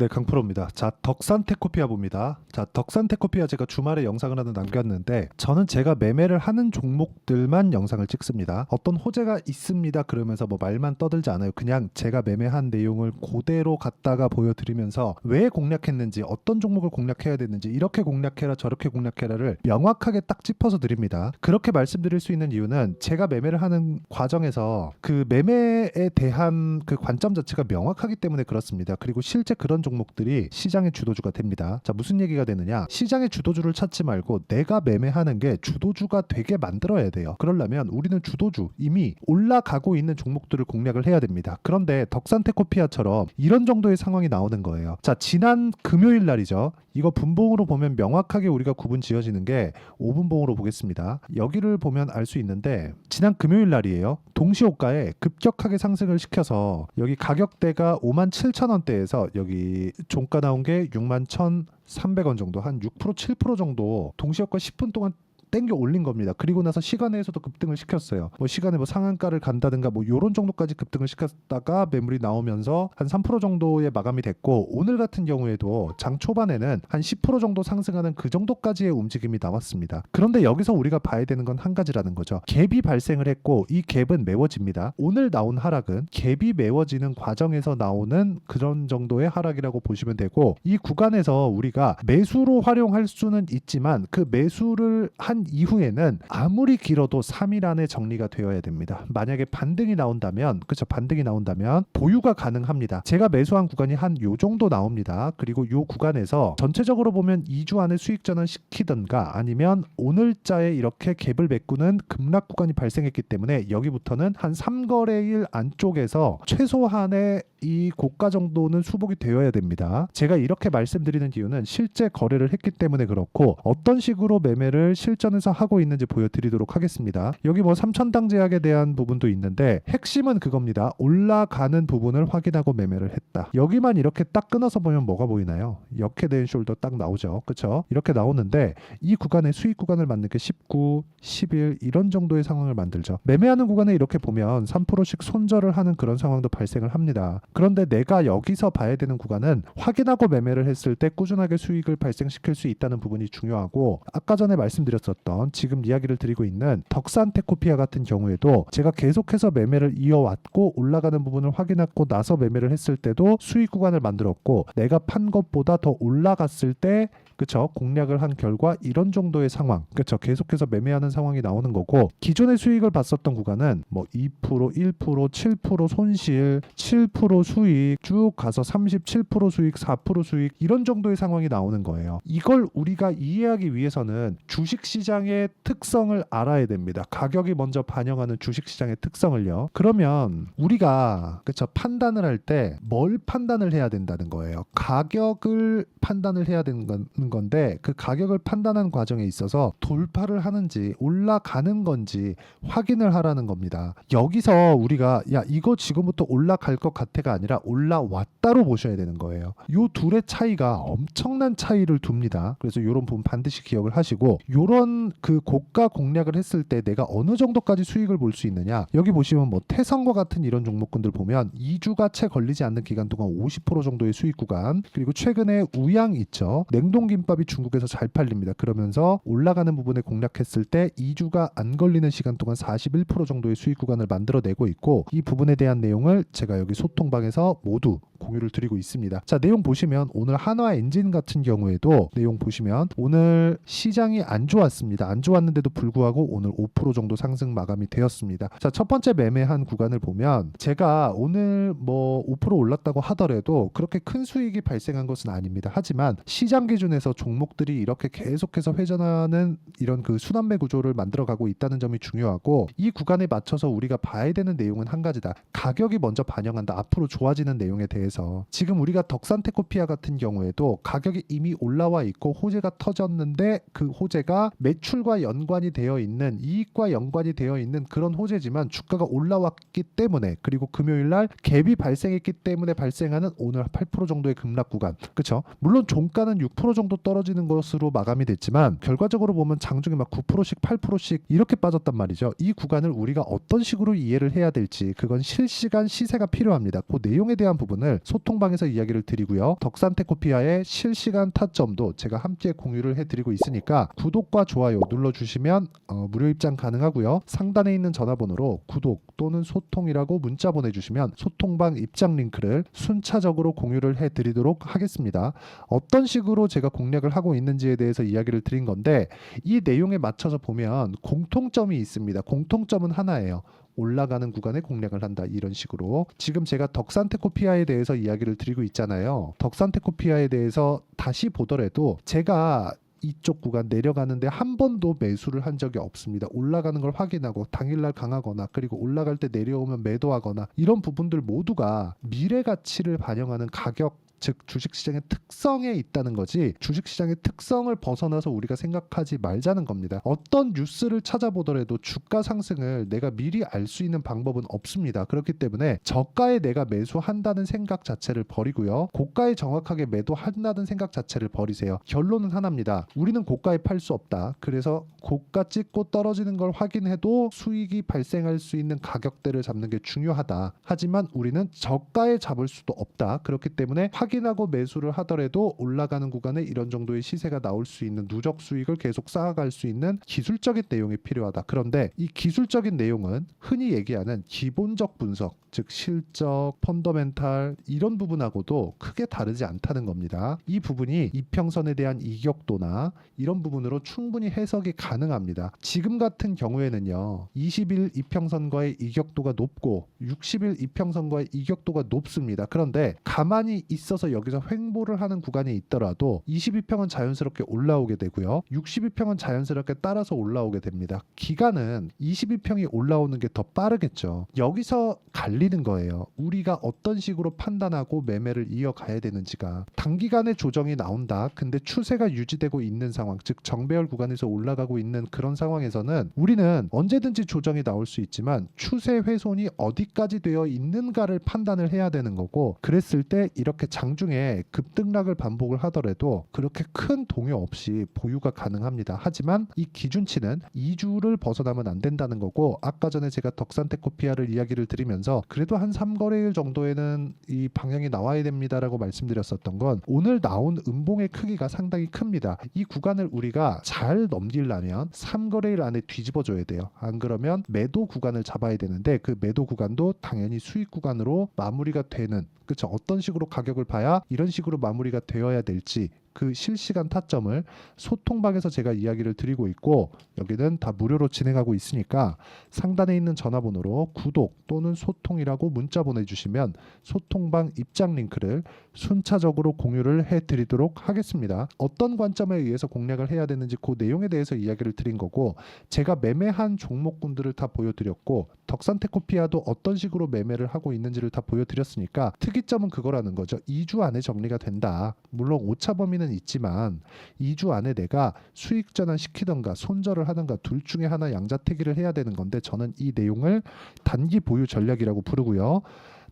네, 강프로입니다. 자, 덕산테코피아 봅니다. 자, 덕산테코피아 제가 주말에 영상을 하나 남겼는데 저는 제가 매매를 하는 종목들만 영상을 찍습니다. 어떤 호재가 있습니다 그러면서 뭐 말만 떠들지 않아요. 그냥 제가 매매한 내용을 그대로 갖다가 보여드리면서 왜 공략했는지, 어떤 종목을 공략해야 되는지, 이렇게 공략해라 저렇게 공략해라를 명확하게 딱 짚어서 드립니다. 그렇게 말씀드릴 수 있는 이유는 제가 매매를 하는 과정에서 그 매매에 대한 그 관점 자체가 명확하기 때문에 그렇습니다. 그리고 실제 그런 종목들이 시장의 주도주가 됩니다. 자, 무슨 얘기가 되느냐? 시장의 주도주를 찾지 말고 내가 매매하는 게 주도주가 되게 만들어야 돼요. 그러려면 우리는 주도주, 이미 올라가고 있는 종목들을 공략을 해야 됩니다. 그런데 덕산테코피아처럼 이런 정도의 상황이 나오는 거예요. 자, 지난 금요일 날이죠. 이거 분봉으로 보면 명확하게 우리가 구분 지어지는 게 5분봉으로 보겠습니다. 여기를 보면 알 수 있는데 지난 금요일 날이에요. 동시호가에 급격하게 상승을 시켜서 여기 가격대가 57,000원대에서 여기 종가 나온 게 61,300원 정도, 한 6% 7% 정도 동시호가 10분 동안 땡겨 올린 겁니다. 그리고 나서 시간에서도 급등을 시켰어요. 뭐 시간에 뭐 상한가를 간다든가 뭐 요런 정도까지 급등을 시켰다가 매물이 나오면서 한 3% 정도의 마감이 됐고, 오늘 같은 경우에도 장 초반에는 한 10% 정도 상승하는 그 정도까지의 움직임이 나왔습니다. 그런데 여기서 우리가 봐야 되는 건 한 가지라는 거죠. 갭이 발생을 했고 이 갭은 메워집니다. 오늘 나온 하락은 갭이 메워지는 과정에서 나오는 그런 정도의 하락이라고 보시면 되고, 이 구간에서 우리가 매수로 활용할 수는 있지만 그 매수를 한 이후에는 아무리 길어도 3일 안에 정리가 되어야 됩니다. 만약에 반등이 나온다면, 그렇죠, 반등이 나온다면 보유가 가능합니다. 제가 매수한 구간이 한 요 정도 나옵니다. 그리고 요 구간에서 전체적으로 보면 2주 안에 수익 전환 시키든가 아니면 오늘자에 이렇게 갭을 메꾸는 급락 구간이 발생했기 때문에 여기부터는 한 3거래일 안쪽에서 최소한의 이 고가 정도는 수복이 되어야 됩니다. 제가 이렇게 말씀드리는 이유는 실제 거래를 했기 때문에 그렇고, 어떤 식으로 매매를 실전에서 하고 있는지 보여드리도록 하겠습니다. 여기 뭐 3천당 제약에 대한 부분도 있는데 핵심은 그겁니다. 올라가는 부분을 확인하고 매매를 했다. 여기만 이렇게 딱 끊어서 보면 뭐가 보이나요? 역회된 숄더 딱 나오죠. 그렇죠? 이렇게 나오는데 이 구간에 수익 구간을 만든 게 19, 11 이런 정도의 상황을 만들죠. 매매하는 구간에 이렇게 보면 3%씩 손절을 하는 그런 상황도 발생을 합니다. 그런데 내가 여기서 봐야 되는 구간은 확인하고 매매를 했을 때 꾸준하게 수익을 발생시킬 수 있다는 부분이 중요하고, 아까 전에 말씀드렸었던 지금 이야기를 드리고 있는 덕산테코피아 같은 경우에도 제가 계속해서 매매를 이어왔고 올라가는 부분을 확인하고 나서 매매를 했을 때도 수익 구간을 만들었고, 내가 판 것보다 더 올라갔을 때 그쵸, 공략을 한 결과 이런 정도의 상황, 그쵸, 계속해서 매매하는 상황이 나오는 거고, 기존의 수익을 봤었던 구간은 뭐 2%, 1%, 7% 손실, 7% 수익 쭉 가서 37% 수익, 4% 수익 이런 정도의 상황이 나오는 거예요. 이걸 우리가 이해하기 위해서는 주식시장의 특성을 알아야 됩니다. 가격이 먼저 반영하는 주식시장의 특성을요. 그러면 우리가 그쵸, 판단을 할 때 뭘 판단을 해야 된다는 거예요. 가격을 판단을 해야 되는 건데, 그 가격을 판단하는 과정에 있어서 돌파를 하는지 올라가는 건지 확인을 하라는 겁니다. 여기서 우리가 야 이거 지금부터 올라갈 것 같아가 아니라 올라왔다로 보셔야 되는 거예요. 요 둘의 차이가 엄청난 차이를 둡니다. 그래서 이런 부분 반드시 기억을 하시고, 요런 그 고가 공략을 했을 때 내가 어느 정도까지 수익을 볼 수 있느냐, 여기 보시면 뭐 태성과 같은 이런 종목군들 보면 2주가 채 걸리지 않는 기간 동안 50% 정도의 수익 구간, 그리고 최근에 우양 있죠, 냉동김밥이 중국에서 잘 팔립니다. 그러면서 올라가는 부분에 공략했을 때 2주가 안 걸리는 시간 동안 41% 정도의 수익 구간을 만들어내고 있고, 이 부분에 대한 내용을 제가 여기 소통방에서 모두 공유를 드리고 있습니다. 자, 내용 보시면 오늘 한화엔진 같은 경우에도 내용 보시면 오늘 시장이 안 좋았습니다. 안 좋았는데도 불구하고 오늘 5% 정도 상승 마감이 되었습니다. 자, 첫 번째 매매한 구간을 보면 제가 오늘 뭐 5% 올랐다고 하더라도 그렇게 큰 수익이 발생한 것은 아닙니다. 하지만 시장 기준에서 종목들이 이렇게 계속해서 회전하는 이런 그 순환매 구조를 만들어가고 있다는 점이 중요하고, 이 구간에 맞춰서 우리가 봐야 되는 내용은 한 가지다. 가격이 먼저 반영한다. 앞으로 좋아지는 내용에 대해서. 지금 우리가 덕산테코피아 같은 경우에도 가격이 이미 올라와 있고 호재가 터졌는데 그 호재가 매출과 연관이 되어 있는, 이익과 연관이 되어 있는 그런 호재지만 주가가 올라왔기 때문에, 그리고 금요일날 갭이 발생했기 때문에 발생하는 오늘 8% 정도의 급락 구간, 그렇죠? 물론 종가는 6% 정도 떨어지는 것으로 마감이 됐지만 결과적으로 보면 장중에 막 9%씩 8%씩 이렇게 빠졌단 말이죠. 이 구간을 우리가 어떤 식으로 이해를 해야 될지, 그건 실시간 시세가 필요합니다. 그 내용에 대한 부분을 소통방에서 이야기를 드리고요. 덕산테코피아의 실시간 타점도 제가 함께 공유를 해드리고 있으니까 구독과 좋아요 눌러주시면 무료 입장 가능하고요. 상단에 있는 전화번호로 구독 또는 소통이라고 문자 보내주시면 소통방 입장 링크를 순차적으로 공유를 해드리도록 하겠습니다. 어떤 식으로 제가 공략을 하고 있는지에 대해서 이야기를 드린 건데, 이 내용에 맞춰서 보면 공통점이 있습니다. 공통점은 하나예요. 올라가는 구간에 공략을 한다, 이런 식으로. 지금 제가 덕산테코피아에 대해서 이야기를 드리고 있잖아요. 덕산테코피아에 대해서 다시 보더라도 제가 이쪽 구간 내려가는데 한 번도 매수를 한 적이 없습니다. 올라가는 걸 확인하고 당일날 강하거나, 그리고 올라갈 때 내려오면 매도하거나, 이런 부분들 모두가 미래 가치를 반영하는 가격, 즉 주식시장의 특성에 있다는 거지, 주식시장의 특성을 벗어나서 우리가 생각하지 말자는 겁니다. 어떤 뉴스를 찾아보더라도 주가 상승을 내가 미리 알 수 있는 방법은 없습니다. 그렇기 때문에 저가에 내가 매수한다는 생각 자체를 버리고요, 고가에 정확하게 매도한다는 생각 자체를 버리세요. 결론은 하나입니다. 우리는 고가에 팔 수 없다. 그래서 고가 찍고 떨어지는 걸 확인해도 수익이 발생할 수 있는 가격대를 잡는 게 중요하다. 하지만 우리는 저가에 잡을 수도 없다. 그렇기 때문에 확인하고 매수를 하더라도 올라가는 구간에 이런 정도의 시세가 나올 수 있는 누적 수익을 계속 쌓아갈 수 있는 기술적인 내용이 필요하다. 그런데 이 기술적인 내용은 흔히 얘기하는 기본적 분석, 즉 실적, 펀더멘탈, 이런 부분하고도 크게 다르지 않다는 겁니다. 이 부분이 이평선에 대한 이격도나 이런 부분으로 충분히 해석이 가능합니다. 지금 같은 경우에는요, 20일 이평선과의 이격도가 높고 60일 이평선과의 이격도가 높습니다. 그런데 가만히 있어서 여기서 횡보를 하는 구간이 있더라도 22평은 자연스럽게 올라오게 되고요, 62평은 자연스럽게 따라서 올라오게 됩니다. 기간은 22평이 올라오는 게 더 빠르겠죠. 여기서 갈리는 거예요. 우리가 어떤 식으로 판단하고 매매를 이어가야 되는지가. 단기간에 조정이 나온다. 근데 추세가 유지되고 있는 상황, 즉 정배열 구간에서 올라가고 있는 그런 상황에서는 우리는 언제든지 조정이 나올 수 있지만 추세 훼손이 어디까지 되어 있는가를 판단을 해야 되는 거고, 그랬을 때 이렇게 장중에 급등락을 반복을 하더라도 그렇게 큰 동요 없이 보유가 가능합니다. 하지만 이 기준치는 2주를 벗어나면 안 된다는 거고, 아까 전에 제가 덕산테코피아를 이야기를 드리면서 그래도 한 3거래일 정도에는 이 방향이 나와야 됩니다라고 말씀드렸었던 건, 오늘 나온 음봉의 크기가 상당히 큽니다. 이 구간을 우리가 잘 넘기려면 3거래일 안에 뒤집어줘야 돼요. 안 그러면 매도 구간을 잡아야 되는데, 그 매도 구간도 당연히 수익 구간으로 마무리가 되는, 그렇죠? 어떤 식으로 가격을 봐야 이런 식으로 마무리가 되어야 될지, 그 실시간 타점을 소통방에서 제가 이야기를 드리고 있고, 여기는 다 무료로 진행하고 있으니까 상단에 있는 전화번호로 구독 또는 소통이라고 문자 보내주시면 소통방 입장 링크를 순차적으로 공유를 해드리도록 하겠습니다. 어떤 관점에 의해서 공략을 해야 되는지 그 내용에 대해서 이야기를 드린 거고, 제가 매매한 종목군들을 다 보여드렸고, 덕산테코피아도 어떤 식으로 매매를 하고 있는지를 다 보여드렸으니까 특이점은 그거라는 거죠. 2주 안에 정리가 된다. 물론 오차 범위는 있지만 2주 안에 내가 수익 전환 시키던가 손절을 하던가 둘 중에 하나 양자택일을 해야 되는 건데, 저는 이 내용을 단기 보유 전략이라고 부르고요.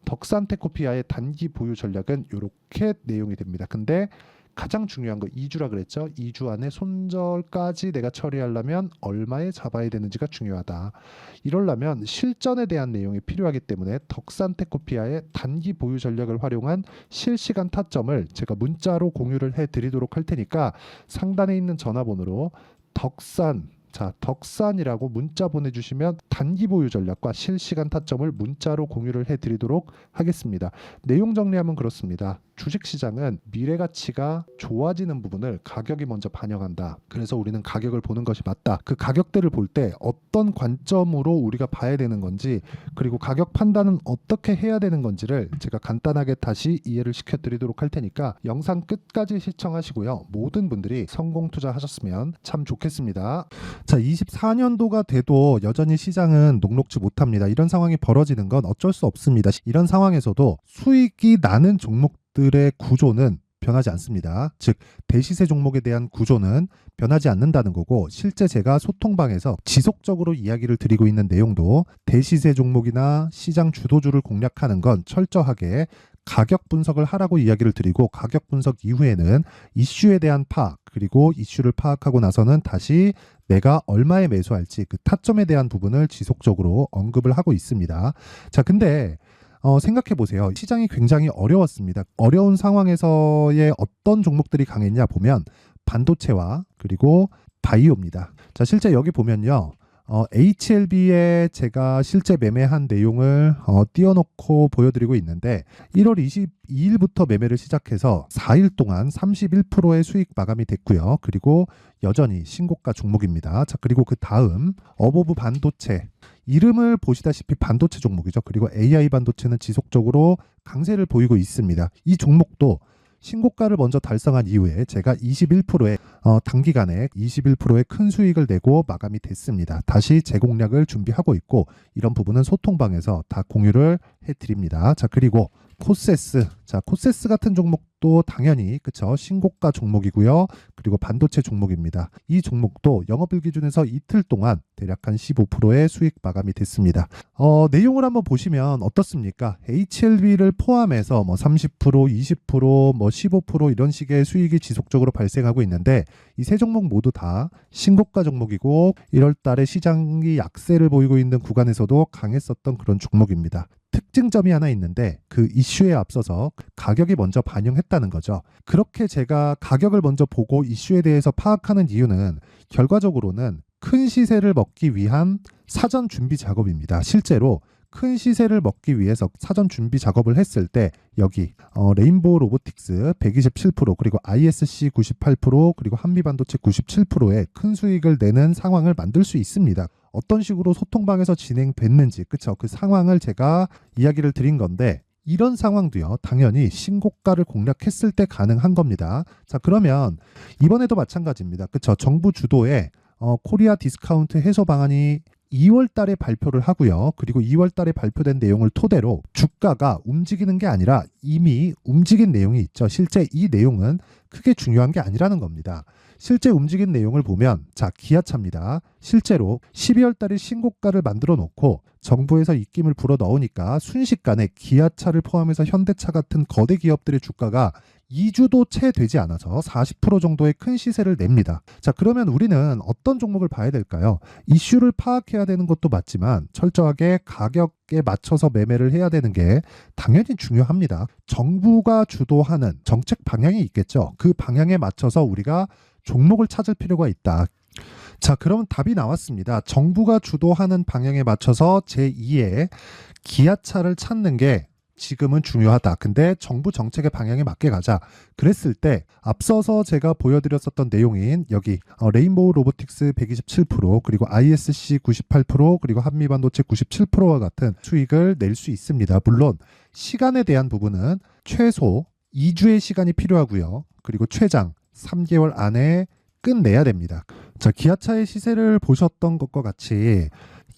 덕산테코피아의 단기 보유 전략은 이렇게 내용이 됩니다. 근데 가장 중요한 거 2주라 그랬죠. 2주 안에 손절까지 내가 처리하려면 얼마에 잡아야 되는지가 중요하다. 이러려면 실전에 대한 내용이 필요하기 때문에 덕산테코피아의 단기 보유 전략을 활용한 실시간 타점을 제가 문자로 공유를 해드리도록 할 테니까 상단에 있는 전화번호로 덕산이라고 문자 보내주시면 단기 보유 전략과 실시간 타점을 문자로 공유를 해드리도록 하겠습니다. 내용 정리하면 그렇습니다. 주식시장은 미래 가치가 좋아지는 부분을 가격이 먼저 반영한다. 그래서 우리는 가격을 보는 것이 맞다. 그 가격대를 볼 때 어떤 관점으로 우리가 봐야 되는 건지, 그리고 가격 판단은 어떻게 해야 되는 건지를 제가 간단하게 다시 이해를 시켜드리도록 할 테니까 영상 끝까지 시청하시고요. 모든 분들이 성공 투자하셨으면 참 좋겠습니다. 자, 24년도가 돼도 여전히 시장은 녹록지 못합니다. 이런 상황이 벌어지는 건 어쩔 수 없습니다. 이런 상황에서도 수익이 나는 종목들의 구조는 변하지 않습니다. 즉 대시세 종목에 대한 구조는 변하지 않는다는 거고, 실제 제가 소통방에서 지속적으로 이야기를 드리고 있는 내용도 대시세 종목이나 시장 주도주를 공략하는 건 철저하게 가격 분석을 하라고 이야기를 드리고, 가격 분석 이후에는 이슈에 대한 파악, 그리고 이슈를 파악하고 나서는 다시 내가 얼마에 매수할지 그 타점에 대한 부분을 지속적으로 언급을 하고 있습니다. 자, 근데 생각해 보세요. 시장이 굉장히 어려웠습니다. 어려운 상황에서의 어떤 종목들이 강했냐 보면 반도체와 그리고 바이오입니다. 자, 실제 여기 보면요. HLB에 제가 실제 매매한 내용을 띄워놓고 보여드리고 있는데, 1월 22일부터 매매를 시작해서 4일 동안 31%의 수익 마감이 됐고요. 그리고 여전히 신고가 종목입니다. 자, 그리고 그 다음 어보브 반도체, 이름을 보시다시피 반도체 종목이죠. 그리고 AI 반도체는 지속적으로 강세를 보이고 있습니다. 이 종목도 신고가를 먼저 달성한 이후에 제가 21%의 단기간에 21%의 큰 수익을 내고 마감이 됐습니다. 다시 재공략을 준비하고 있고, 이런 부분은 소통방에서 다 공유를 해드립니다. 자, 그리고 코세스. 자, 코세스 같은 종목도 당연히 그쵸, 신고가 종목이고요. 그리고 반도체 종목입니다. 이 종목도 영업일 기준에서 이틀 동안 대략 한 15%의 수익 마감이 됐습니다. 내용을 한번 보시면 어떻습니까? HLB를 포함해서 뭐 30%, 20%, 뭐 15% 이런 식의 수익이 지속적으로 발생하고 있는데, 이 세 종목 모두 다 신고가 종목이고 1월 달에 시장이 약세를 보이고 있는 구간에서도 강했었던 그런 종목입니다. 특징점이 하나 있는데, 그 이슈에 앞서서 가격이 먼저 반영했다는 거죠. 그렇게 제가 가격을 먼저 보고 이슈에 대해서 파악하는 이유는 결과적으로는 큰 시세를 먹기 위한 사전 준비 작업입니다. 실제로 큰 시세를 먹기 위해서 사전 준비 작업을 했을 때 여기 레인보우 로보틱스 127%, 그리고 ISC 98%, 그리고 한미반도체 97%의 큰 수익을 내는 상황을 만들 수 있습니다. 어떤 식으로 소통방에서 진행됐는지, 그쵸, 그 상황을 제가 이야기를 드린 건데, 이런 상황도요 당연히 신고가를 공략했을 때 가능한 겁니다. 자, 그러면 이번에도 마찬가지입니다. 그쵸, 정부 주도의 코리아 디스카운트 해소 방안이 2월 달에 발표를 하고요. 그리고 2월 달에 발표된 내용을 토대로 주가가 움직이는 게 아니라 이미 움직인 내용이 있죠. 실제 이 내용은 크게 중요한 게 아니라는 겁니다. 실제 움직인 내용을 보면, 자, 기아차입니다. 실제로 12월 달에 신고가를 만들어 놓고 정부에서 입김을 불어 넣으니까 순식간에 기아차를 포함해서 현대차 같은 거대 기업들의 주가가 2주도 채 되지 않아서 40% 정도의 큰 시세를 냅니다. 자, 그러면 우리는 어떤 종목을 봐야 될까요? 이슈를 파악해야 되는 것도 맞지만 철저하게 가격에 맞춰서 매매를 해야 되는 게 당연히 중요합니다. 정부가 주도하는 정책 방향이 있겠죠. 그 방향에 맞춰서 우리가 종목을 찾을 필요가 있다. 자, 그럼 답이 나왔습니다. 정부가 주도하는 방향에 맞춰서 제2의 기아차를 찾는 게 지금은 중요하다. 근데 정부 정책의 방향에 맞게 가자. 그랬을 때 앞서서 제가 보여드렸었던 내용인 여기 레인보우 로보틱스 127%, 그리고 ISC 98%, 그리고 한미반도체 97%와 같은 수익을 낼 수 있습니다. 물론 시간에 대한 부분은 최소 2주의 시간이 필요하고요. 그리고 최장 3개월 안에 끝내야 됩니다. 자, 기아차의 시세를 보셨던 것과 같이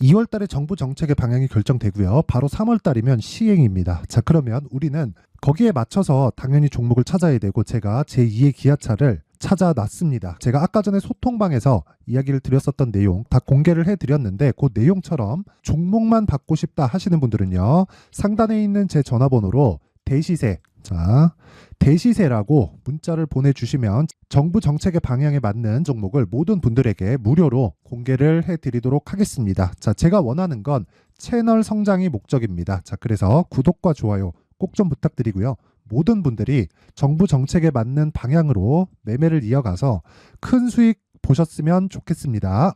2월 달에 정부 정책의 방향이 결정되고요. 바로 3월 달이면 시행입니다. 자, 그러면 우리는 거기에 맞춰서 당연히 종목을 찾아야 되고, 제가 제2의 기아차를 찾아놨습니다. 제가 아까 전에 소통방에서 이야기를 드렸었던 내용 다 공개를 해드렸는데, 그 내용처럼 종목만 받고 싶다 하시는 분들은요, 상단에 있는 제 전화번호로 대시세, 자, 대시세라고 문자를 보내주시면 정부 정책의 방향에 맞는 종목을 모든 분들에게 무료로 공개를 해드리도록 하겠습니다. 자, 제가 원하는 건 채널 성장이 목적입니다. 자, 그래서 구독과 좋아요 꼭 좀 부탁드리고요. 모든 분들이 정부 정책에 맞는 방향으로 매매를 이어가서 큰 수익 보셨으면 좋겠습니다.